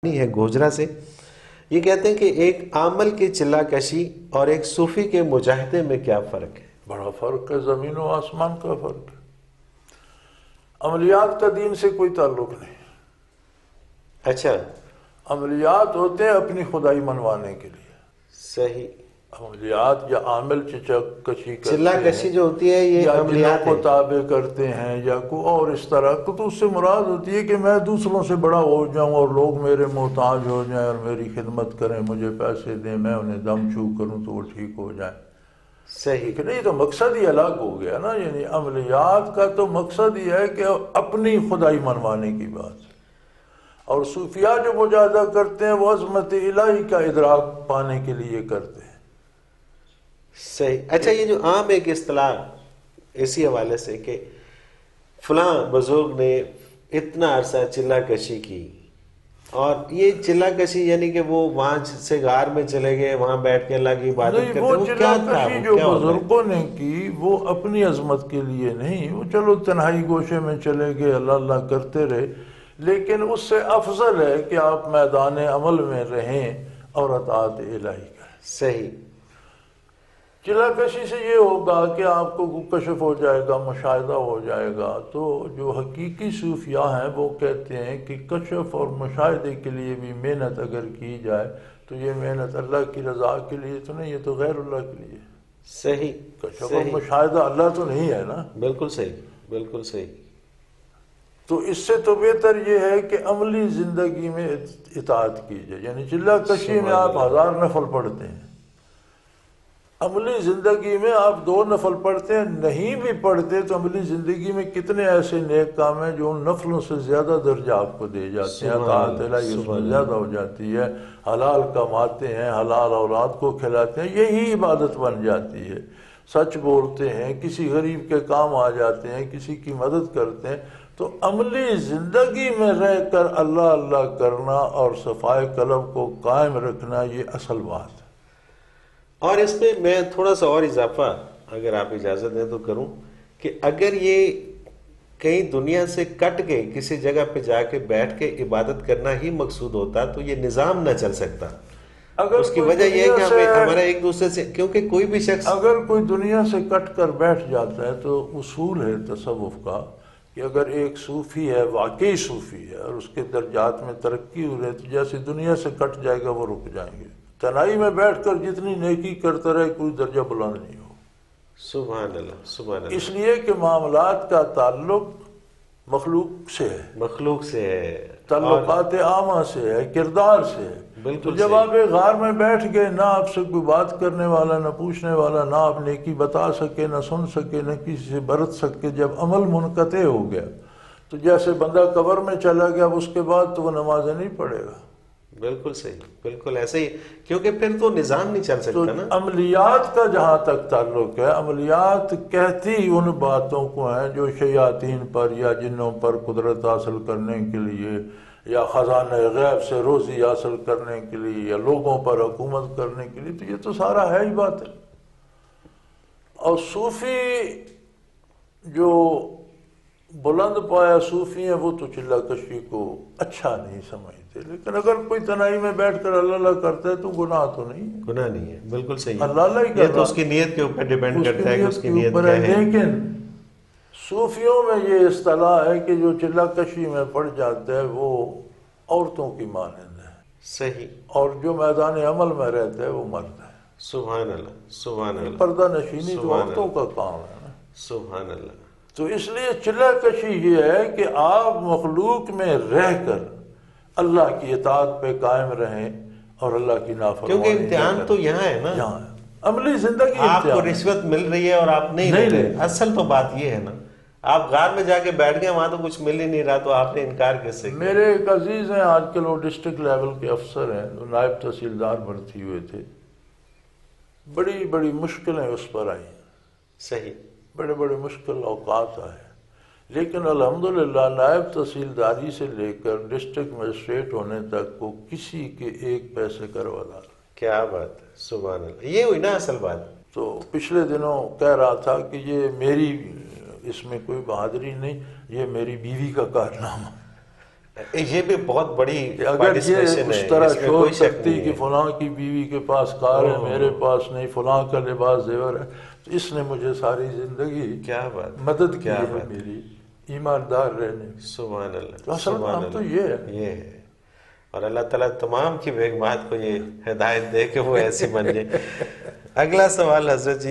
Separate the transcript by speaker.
Speaker 1: ہے گوجرا سے. یہ کہتے ہیں کہ ایک عامل کی چلہ کشی اور ایک صوفی کے مجاہدے میں کیا فرق ہے؟
Speaker 2: بڑا فرق ہے، زمین و آسمان کا فرق ہے. عملیات کا دین سے کوئی تعلق نہیں.
Speaker 1: اچھا،
Speaker 2: عملیات ہوتے ہیں اپنی خدائی منوانے کے لیے.
Speaker 1: صحیح.
Speaker 2: عملیات یا عامل کشی کرتے
Speaker 1: چلہ کشی جو ہوتی ہے یہ
Speaker 2: یا جنوں
Speaker 1: عملیات
Speaker 2: کو
Speaker 1: ہے.
Speaker 2: تابع کرتے ہیں یا کوئی اور اس طرح تو اس سے مراد ہوتی ہے کہ میں دوسروں سے بڑا ہو جاؤں اور لوگ میرے محتاج ہو جائیں اور میری خدمت کریں، مجھے پیسے دیں، میں انہیں دم چھو کروں تو وہ ٹھیک ہو جائیں.
Speaker 1: صحیح.
Speaker 2: لیکن یہ تو مقصد ہی الگ ہو گیا نا. یعنی عملیات کا تو مقصد یہ ہے کہ اپنی خدائی منوانے کی بات ہے. اور صوفیاء جو مجاہدہ کرتے ہیں وہ عظمت الہی کا ادراک پانے کے لیے کرتے ہیں.
Speaker 1: صحیح. اچھا، یہ جو عام ایک اصطلاح اسی حوالے سے کہ فلاں بزرگ نے اتنا عرصہ چلہ کشی کی، اور یہ چلہ کشی یعنی کہ وہ وہاں سے غار میں چلے گئے، وہاں بیٹھ کے اللہ کی عبادت
Speaker 2: نہیں،
Speaker 1: کرتے،
Speaker 2: وہ
Speaker 1: وہ
Speaker 2: چلہ
Speaker 1: کیا تھا؟
Speaker 2: کشی
Speaker 1: وہ
Speaker 2: جو
Speaker 1: کیا ہوتا ہے؟
Speaker 2: بزرگوں نے کی وہ اپنی عظمت کے لیے نہیں. وہ چلو تنہائی گوشے میں چلے گئے، اللہ اللہ کرتے رہے، لیکن اس سے افضل ہے کہ آپ میدان عمل میں رہیں اور اطاعت الہی کریں.
Speaker 1: صحیح.
Speaker 2: چلہ کشی سے یہ ہوگا کہ آپ کو کشف ہو جائے گا، مشاہدہ ہو جائے گا. تو جو حقیقی صوفیاء ہیں وہ کہتے ہیں کہ کشف اور مشاہدے کے لیے بھی محنت اگر کی جائے تو یہ محنت اللہ کی رضا کے لیے تو نہیں، یہ تو غیر اللہ کے لیے.
Speaker 1: صحیح.
Speaker 2: کشف اور
Speaker 1: صحیح.
Speaker 2: مشاہدہ اللہ تو نہیں ہے نا.
Speaker 1: بالکل صحیح. بالکل صحیح.
Speaker 2: تو اس سے تو بہتر یہ ہے کہ عملی زندگی میں اطاعت کی جائے. یعنی چلہ کشی میں آپ 1000 نفل پڑھتے ہیں، عملی زندگی میں آپ 2 نفل پڑھتے ہیں. نہیں بھی پڑھتے تو عملی زندگی میں کتنے ایسے نیک کام ہیں جو ان نفلوں سے زیادہ درجہ آپ کو دے جاتے ہیں. اطاعت الہی اس میں زیادہ ہو جاتی ہے. حلال کماتے ہیں، حلال اولاد کو کھلاتے ہیں، یہی عبادت بن جاتی ہے. سچ بولتے ہیں، کسی غریب کے کام آ جاتے ہیں، کسی کی مدد کرتے ہیں. تو عملی زندگی میں رہ کر اللہ اللہ کرنا اور صفائے قلب کو قائم رکھنا یہ اصل بات ہے.
Speaker 1: اور اس میں میں تھوڑا سا اور اضافہ اگر آپ اجازت دیں تو کروں کہ اگر یہ کہیں دنیا سے کٹ کے کسی جگہ پہ جا کے بیٹھ کے عبادت کرنا ہی مقصود ہوتا تو یہ نظام نہ چل سکتا.
Speaker 2: اگر
Speaker 1: اس کی
Speaker 2: کوئی
Speaker 1: وجہ یہ ہے کہ
Speaker 2: دنیا
Speaker 1: ہمارا ایک دوسرے سے، کیونکہ کوئی بھی شخص
Speaker 2: اگر کوئی دنیا سے کٹ کر بیٹھ جاتا ہے تو اصول ہے تصوف کا کہ اگر ایک صوفی ہے، واقعی صوفی ہے، اور اس کے درجات میں ترقی ہو رہی ہے تو جیسے دنیا سے کٹ جائے گا وہ رک جائیں گے. تنہائی میں بیٹھ کر جتنی نیکی کرتا رہے کوئی درجہ بلند نہیں ہو.
Speaker 1: سبحان اللہ. سبحان اللہ.
Speaker 2: اس لیے کہ معاملات کا تعلق مخلوق سے ہے،
Speaker 1: مخلوق سے ہے،
Speaker 2: تعلقات عامہ سے ہے، کردار سے ہے. تو جب آپ ایک غار میں بیٹھ گئے، نہ آپ سے کوئی بات کرنے والا، نہ پوچھنے والا، نہ آپ نیکی بتا سکے، نہ سن سکے، نہ کسی سے برت سکے، جب عمل منقطع ہو گیا تو جیسے بندہ قبر میں چلا گیا اس کے بعد تو وہ نمازیں نہیں پڑھے گا.
Speaker 1: بالکل صحیح. بالکل ایسے ہی، کیونکہ پھر تو نظام نہیں چل
Speaker 2: تو
Speaker 1: سکتا نا.
Speaker 2: عملیات کا جہاں تک تعلق ہے، عملیات کہتی ان باتوں کو ہیں جو شیاطین پر یا جنوں پر قدرت حاصل کرنے کے لیے یا خزانہ غیب سے روزی حاصل کرنے کے لیے یا لوگوں پر حکومت کرنے کے لیے، تو یہ تو سارا ہے ہی بات ہے. اور صوفی جو بلند پایا صوفی ہیں وہ تو چلہ کشی کو اچھا نہیں سمجھتے. لیکن اگر کوئی تنہائی میں بیٹھ کر اللہ اللہ کرتا ہے تو گناہ تو نہیں ہے.
Speaker 1: گناہ نہیں ہے. بالکل صحیح.
Speaker 2: اللہ اللہ ہی
Speaker 1: یہ
Speaker 2: کر
Speaker 1: تو
Speaker 2: رہا،
Speaker 1: اس کی نیت کے اوپر ڈیپینڈ
Speaker 2: اس کی
Speaker 1: کرتا ہے کہ اس
Speaker 2: نیت
Speaker 1: کی
Speaker 2: کے
Speaker 1: نیت
Speaker 2: اوپر
Speaker 1: کیا
Speaker 2: ہے.
Speaker 1: ہے.
Speaker 2: لیکن صوفیوں میں یہ اصطلاح ہے کہ جو چلہ کشی میں پڑ جاتا ہے وہ عورتوں کی مانند ہے،
Speaker 1: صحیح.
Speaker 2: اور جو میدان عمل میں رہتا ہے وہ مرد ہے.
Speaker 1: سبحان اللہ. سبحان اللہ.
Speaker 2: پردہ نشینی تو
Speaker 1: سبحان
Speaker 2: عورتوں
Speaker 1: اللہ.
Speaker 2: کا کام ہے نا.
Speaker 1: سبحان اللہ.
Speaker 2: تو اس لیے چلہ کشی یہ ہے کہ آپ مخلوق میں رہ کر اللہ کی اطاعت پہ قائم رہیں اور اللہ کی نافرمانی
Speaker 1: کیونکہ امتحان تو یہاں ہے نا.
Speaker 2: یہاں ہے عملی زندگی.
Speaker 1: آپ کو رشوت مل رہی ہے اور آپ نہیں لے رہے. اصل تو بات یہ ہے نا، آپ غار میں جا کے بیٹھ گئے، وہاں تو کچھ مل ہی نہیں رہا تو آپ نے انکار کیسے کیا؟
Speaker 2: میرے ایک عزیز ہیں آج کل، وہ ڈسٹرکٹ لیول کے افسر ہیں، وہ نائب تحصیلدار بھرتی ہوئے تھے. بڑی بڑی مشکلیں اس پر آئیں،
Speaker 1: صحیح.
Speaker 2: بڑے بڑے مشکل اوقات آئے، لیکن الحمدللہ نائب تحصیلداری سے لے کر ڈسٹرکٹ مجسٹریٹ ہونے تک کو کسی کے ایک پیسے کا روادار.
Speaker 1: کیا بات ہے. سبحان اللہ. یہ ہوئی نا اصل بات.
Speaker 2: تو پچھلے دنوں کہہ رہا تھا کہ یہ میری اس میں کوئی بہادری نہیں، یہ میری بیوی کا کارنامہ.
Speaker 1: یہ بھی بہت بڑی
Speaker 2: کہ اگر یہ
Speaker 1: پارٹیسپیشن
Speaker 2: اس
Speaker 1: ہے،
Speaker 2: طرح
Speaker 1: اس میں
Speaker 2: شور
Speaker 1: کوئی شک
Speaker 2: کرتی
Speaker 1: نہیں
Speaker 2: کہ
Speaker 1: ہے۔
Speaker 2: فلاں کی بیوی کے پاس کار ہے میرے پاس نہیں، فلاں کا لباس زیور ہے، تو اس نے مجھے ساری زندگی
Speaker 1: کیا بات،
Speaker 2: مدد کی
Speaker 1: کیا
Speaker 2: ہے
Speaker 1: بات،
Speaker 2: میری ایماندار رہنے میں۔
Speaker 1: سبحان
Speaker 2: تو
Speaker 1: اللہ،
Speaker 2: اصل
Speaker 1: سبحان
Speaker 2: کام تو
Speaker 1: اللہ،
Speaker 2: یہ ہے۔
Speaker 1: یہ ہے۔ اور اللہ تعالیٰ تمام کی بیگمات کو یہ ہدایت دے کہ وہ ایسی بن جائے۔ اگلا سوال حضرت جی